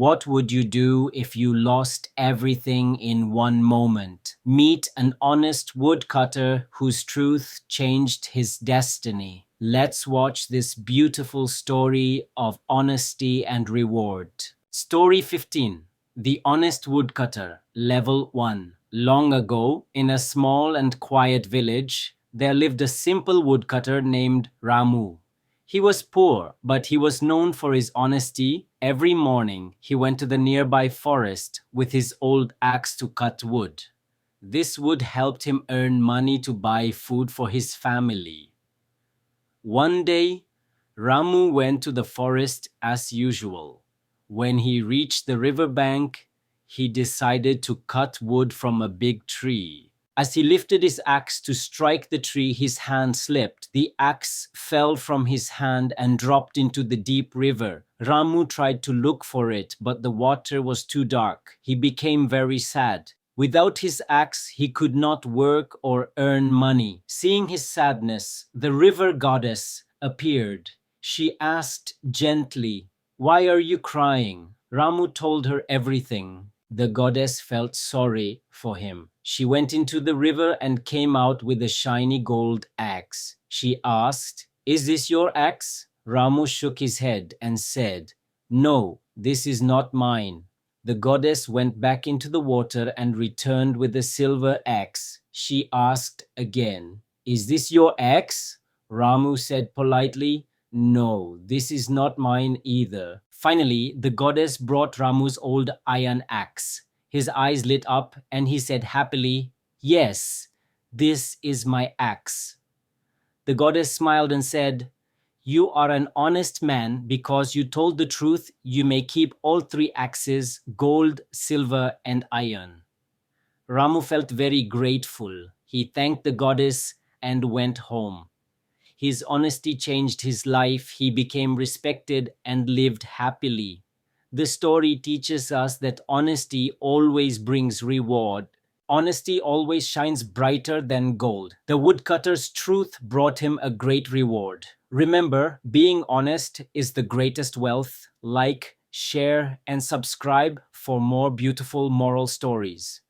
What would you do if you lost everything in one moment? Meet an honest woodcutter whose truth changed his destiny. Let's watch this beautiful story of honesty and reward. Story 15. The Honest Woodcutter, Level 1. Long ago, in a small and quiet village, there lived a simple woodcutter named Ramu. He was poor, but he was known for his honesty. Every morning, he went to the nearby forest with his old axe to cut wood. This wood helped him earn money to buy food for his family. One day, Ramu went to the forest as usual. When he reached the riverbank, he decided to cut wood from a big tree. As he lifted his axe to strike the tree, his hand slipped. The axe fell from his hand and dropped into the deep river. Ramu tried to look for it, but the water was too dark. He became very sad. Without his axe, he could not work or earn money. Seeing his sadness, the river goddess appeared. She asked gently, "Why are you crying?" Ramu told her everything. The goddess felt sorry for him. She went into the river and came out with a shiny gold axe. She asked, "Is this your axe?" Ramu shook his head and said, "No, this is not mine." The goddess went back into the water and returned with a silver axe. She asked again, "Is this your axe?" Ramu said politely, "No, this is not mine either." Finally, the goddess brought Ramu's old iron axe. His eyes lit up and he said happily, "Yes, this is my axe." The goddess smiled and said, "You are an honest man because you told the truth. You may keep all three axes, gold, silver, and iron." Ramu felt very grateful. He thanked the goddess and went home. His honesty changed his life. He became respected and lived happily. The story teaches us that honesty always brings reward. Honesty always shines brighter than gold. The woodcutter's truth brought him a great reward. Remember, being honest is the greatest wealth. Like, share, and subscribe for more beautiful moral stories.